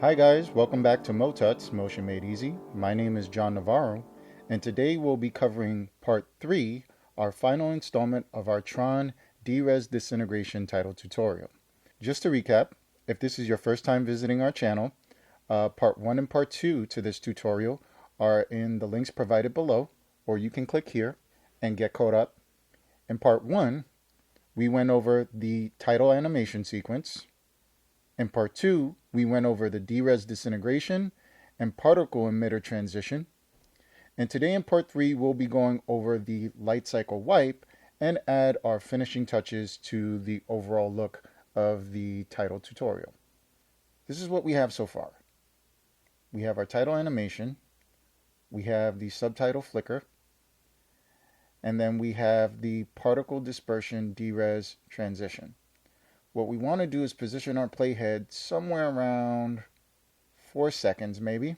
Hi guys, welcome back to Motuts, Motion Made Easy. My name is John Navarro, and today we'll be covering part 3, our final installment of our Tron Disintegration title tutorial. Just to recap, if this is your first time visiting our channel, part 1 and part 2 to this tutorial are in the links provided below, or you can click here and get caught up. In part 1, we went over the title animation sequence. In part 2, we went over the disintegration and particle emitter transition. And today in part 3, we'll be going over the light cycle wipe and add our finishing touches to the overall look of the title tutorial. This is what we have so far. We have our title animation, we have the subtitle flicker, and then we have the particle dispersion deres transition. What we want to do is position our playhead somewhere around 4 seconds maybe.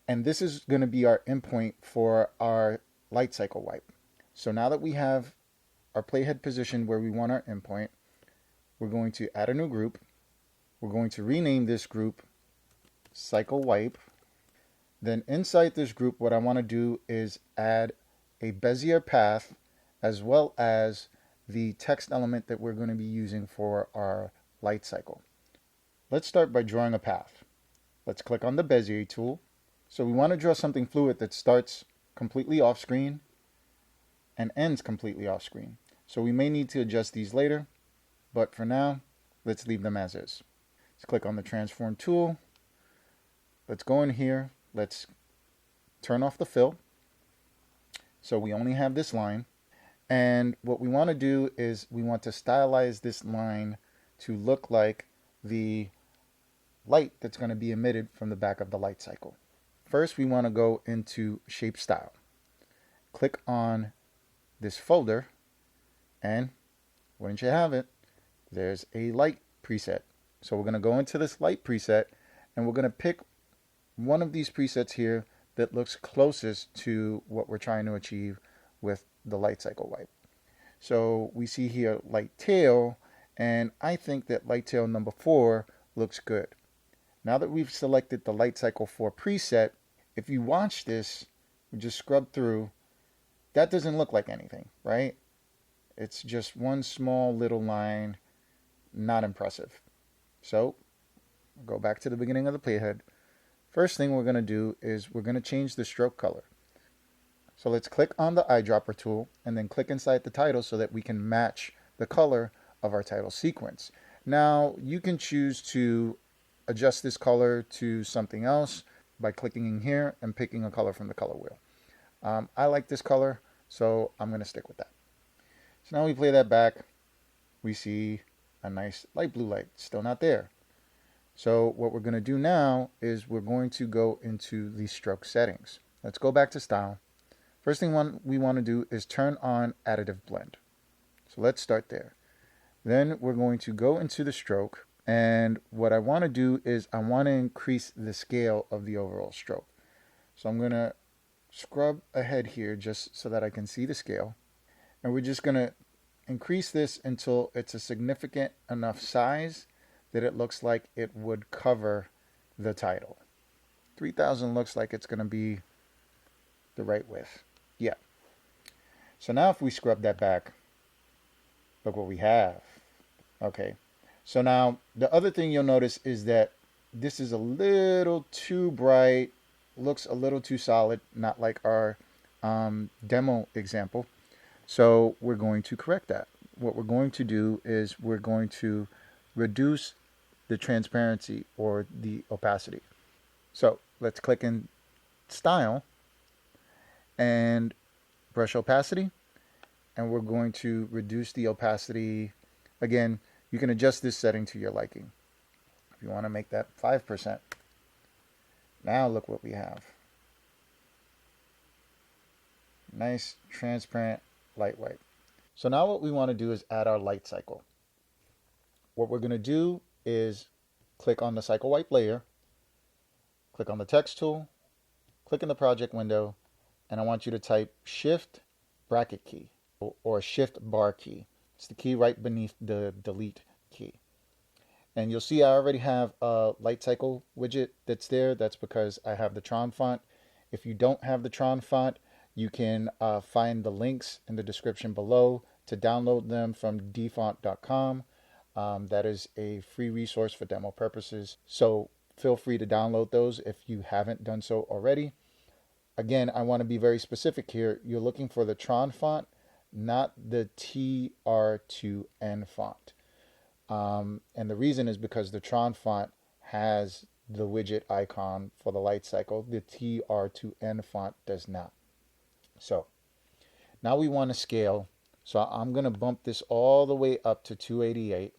And this is going to be our endpoint for our light cycle wipe. So now that we have our playhead positioned where we want our endpoint, we're going to add a new group. We're going to rename this group Cycle Wipe. Then inside this group, what I want to do is add a Bezier path as well as the text element that we're going to be using for our light cycle. Let's start by drawing a path. Let's click on the Bezier tool. So we want to draw something fluid that starts completely off screen and ends completely off screen. So we may need to adjust these later, but for now, let's leave them as is. Let's click on the transform tool. Let's go in here. Let's turn off the fill. So we only have this line. And what we want to do is we want to stylize this line to look like the light that's going to be emitted from the back of the light cycle. First, we want to go into Shape Style. Click on this folder, and wouldn't you have it, there's a light preset. So we're going to go into this light preset, and we're going to pick one of these presets here that looks closest to what we're trying to achieve with the light cycle wipe. So we see here light tail, and I think that light tail number 4 looks good. Now that we've selected the light cycle 4 preset, if you watch this, we just scrub through, that doesn't look like anything, right? It's just one small little line, not impressive. So go back to the beginning of the playhead. First thing we're going to do is we're going to change the stroke color. So let's click on the eyedropper tool and then click inside the title so that we can match the color of our title sequence. Now you can choose to adjust this color to something else by clicking in here and picking a color from the color wheel. I like this color, so I'm going to stick with that. So now we play that back. We see a nice light blue light, still not there. So what we're going to do now is we're going to go into the stroke settings. Let's go back to style. First thing we want to do is turn on additive blend. So let's start there. Then we're going to go into the stroke, and what I want to do is I want to increase the scale of the overall stroke. So I'm going to scrub ahead here just so that I can see the scale, and we're just going to increase this until it's a significant enough size that it looks like it would cover the title. 3000 looks like it's going to be the right width. Yeah. So now if we scrub that back, look what we have. Okay. So now the other thing you'll notice is that this is a little too bright, looks a little too solid, not like our demo example. So we're going to correct that. What we're going to do is we're going to reduce the transparency or the opacity. So let's click in Style and brush opacity, and we're going to reduce the opacity. Again, you can adjust this setting to your liking. If you want to make that 5%. Now look what we have. Nice transparent light wipe. So now what we want to do is add our light cycle. What we're going to do is click on the cycle wipe layer, click on the text tool, click in the project window, and I want you to type Shift bracket key or Shift bar key. It's the key right beneath the delete key. And you'll see I already have a light cycle widget that's there. That's because I have the Tron font. If you don't have the Tron font, you can find the links in the description below to download them from dfont.com. That is a free resource for demo purposes. So feel free to download those if you haven't done so already. Again, I want to be very specific here. You're looking for the Tron font, not the TR2N font. And the reason is because the Tron font has the widget icon for the light cycle. The TR2N font does not. So now we want to scale. So I'm going to bump this all the way up to 288.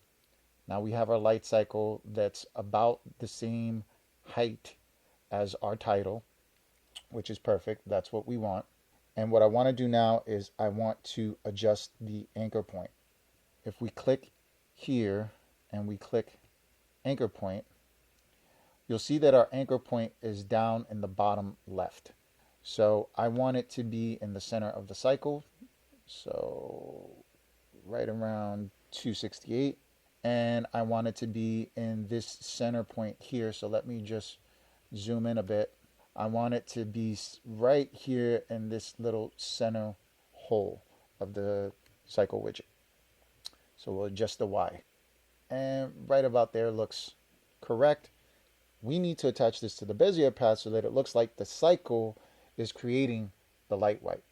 Now we have our light cycle that's about the same height as our title, which is perfect. That's what we want. And what I want to do now is I want to adjust the anchor point. If we click here and we click anchor point, you'll see that our anchor point is down in the bottom left. So I want it to be in the center of the cycle. So right around 268. And I want it to be in this center point here. So let me just zoom in a bit. I want it to be right here in this little center hole of the cycle widget. So we'll adjust the Y. And right about there looks correct. We need to attach this to the Bezier path so that it looks like the cycle is creating the light white.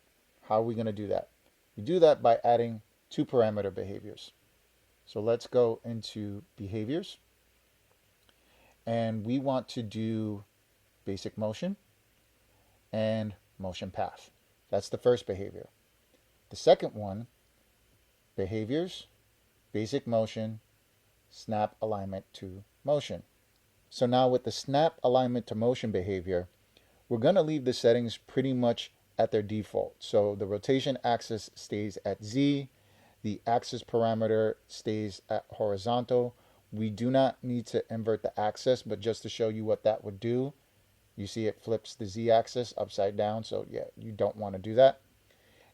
How are we going to do that? We do that by adding two parameter behaviors. So let's go into behaviors. And we want to do basic motion and motion path. That's the first behavior. The second one, behaviors, basic motion, snap alignment to motion. So now with the snap alignment to motion behavior, we're going to leave the settings pretty much at their default. So the rotation axis stays at Z, the axis parameter stays at horizontal. We do not need to invert the axis, but just to show you what that would do, you see it flips the Z axis upside down. So yeah, you don't want to do that.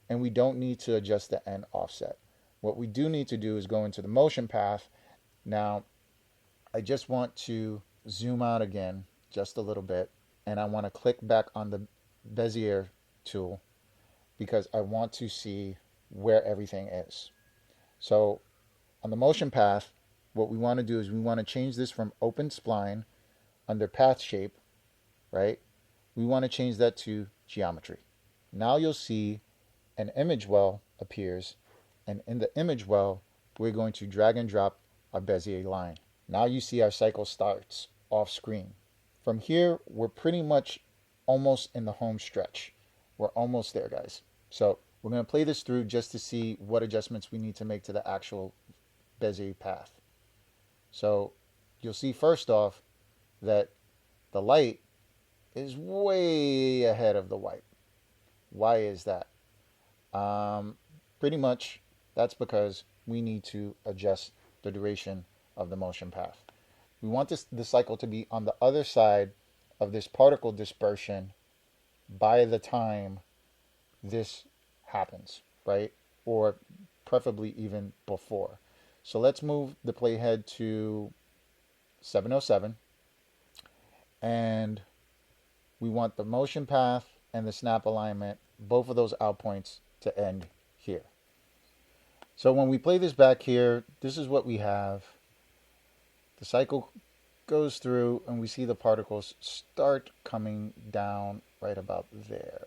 And we don't need to adjust the end offset. What we do need to do is go into the motion path. Now, I just want to zoom out again just a little bit, and I want to click back on the Bezier tool because I want to see where everything is. So on the motion path, what we want to do is we want to change this from open spline under path shape, right? We want to change that to geometry. Now you'll see an image well appears, and in the image well, we're going to drag and drop our Bezier line. Now you see our cycle starts off screen. From here, we're pretty much almost in the home stretch. We're almost there, guys. So we're going to play this through just to see what adjustments we need to make to the actual Bezier path. So you'll see first off that the light is way ahead of the white. Why is that? Pretty much that's because we need to adjust the duration of the motion path. We want the cycle to be on the other side of this particle dispersion by the time this happens, right? Or preferably even before. So let's move the playhead to 707. And we want the motion path and the snap alignment, both of those out points to end here. So when we play this back here, this is what we have. The cycle goes through and we see the particles start coming down right about there.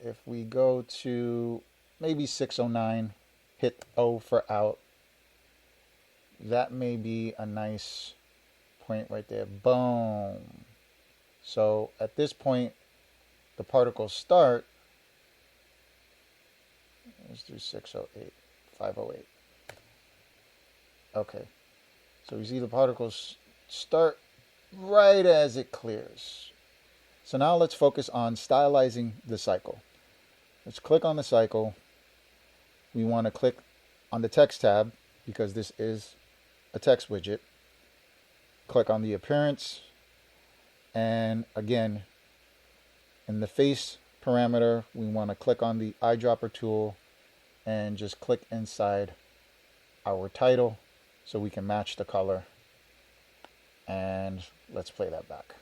If we go to maybe 609, hit O for out, that may be a nice point right there. Boom. So at this point, the particles start. Let's do 608, 508. Okay. So we see the particles start right as it clears. So now let's focus on stylizing the cycle. Let's click on the cycle. We want to click on the text tab because this is a text widget. Click on the appearance. And again, in the face parameter, we want to click on the eyedropper tool and just click inside our title so we can match the color And let's play that back.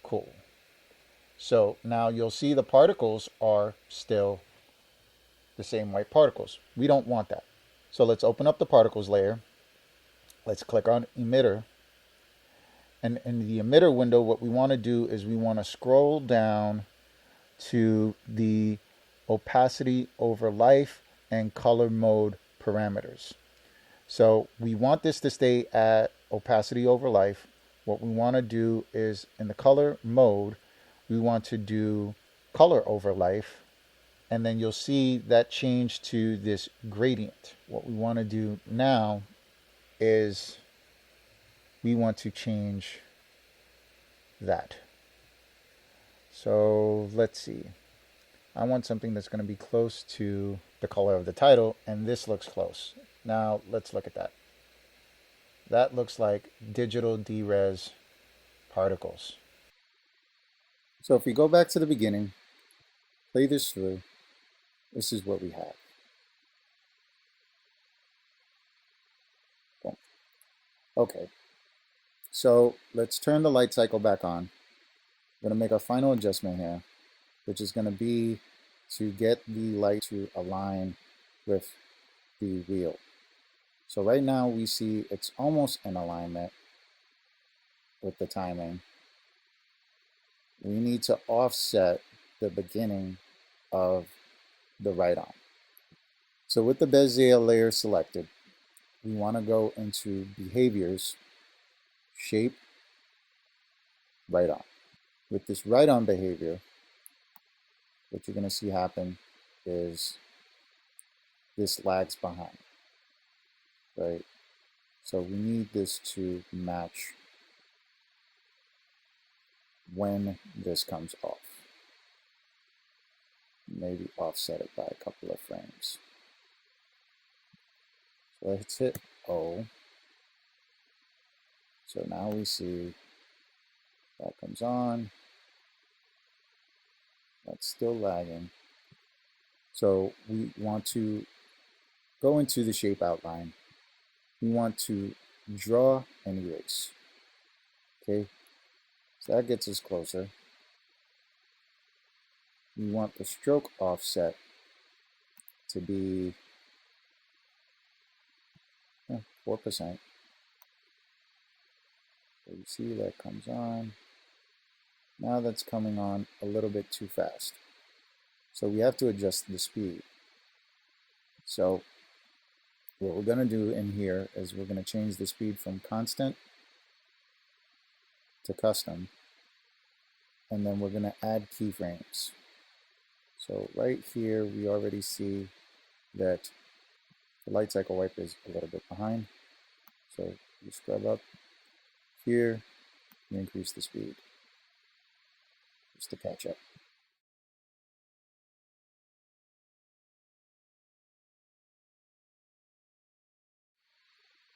Cool. So now you'll see the particles are still the same white particles. We don't want that. So let's open up the particles layer. Let's click on emitter. And in the emitter window, what we want to do is we want to scroll down to the opacity over life and color mode parameters. So we want this to stay at opacity over life. What we want to do is in the color mode, we want to do color over life. And then you'll see that change to this gradient. What we want to do now is we want to change that. So let's see. I want something that's going to be close to the color of the title, and this looks close. Now let's look at that. That looks like digital DRes particles. So if we go back to the beginning, play this through, this is what we have. Boom. Okay, so let's turn the light cycle back on. I'm going to make a final adjustment here, which is going to be to get the light to align with the wheel. So right now we see it's almost in alignment with the timing. We need to offset the beginning of the right arm. So with the Bezier layer selected, we want to go into behaviors, shape, right arm. With this right arm behavior, what you're going to see happen is this lags behind, right? So we need this to match when this comes off. Maybe offset it by a couple of frames. So let's hit O. So now we see that comes on. That's still lagging. So we want to go into the shape outline. We want to draw and erase. Okay, so that gets us closer. We want the stroke offset to be 4%. So you see that comes on. Now that's coming on a little bit too fast. So we have to adjust the speed. So what we're going to do in here is we're going to change the speed from constant to custom. And then we're going to add keyframes. So right here, we already see that the light cycle wipe is a little bit behind. So you scrub up here, you increase the speed just to catch up.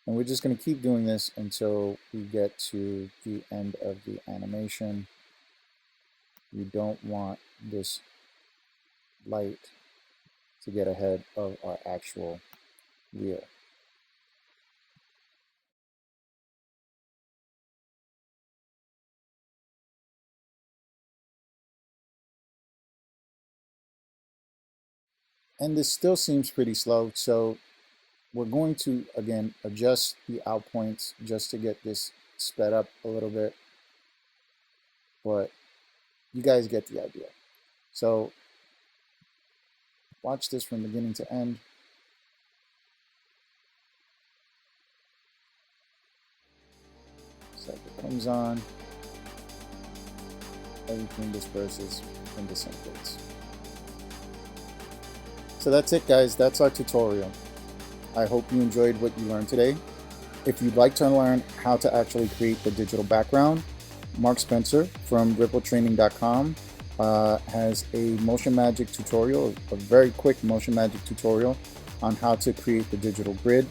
And we're just going to keep doing this until we get to the end of the animation. We don't want this light to get ahead of our actual wheel. And this still seems pretty slow, so we're going to, again, adjust the out points just to get this sped up a little bit. But you guys get the idea. So watch this from beginning to end. So it comes on, everything disperses and disintegrates. So that's it, guys. That's our tutorial. I hope you enjoyed what you learned today. If you'd like to learn how to actually create the digital background, Mark Spencer from rippletraining.com has a motion magic tutorial, a very quick motion magic tutorial on how to create the digital grid.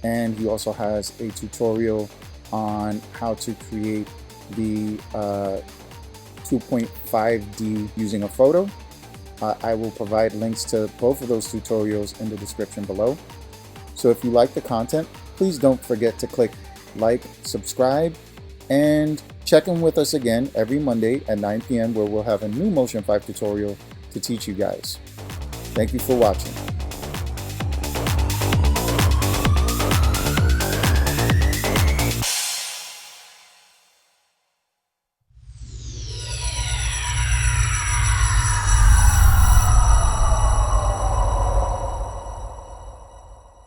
And he also has a tutorial on how to create the 2.5D using a photo. I will provide links to both of those tutorials in the description below. So if you like the content, please don't forget to click like, subscribe, and check in with us again every Monday at 9 p.m. where we'll have a new Motion 5 tutorial to teach you guys. Thank you for watching.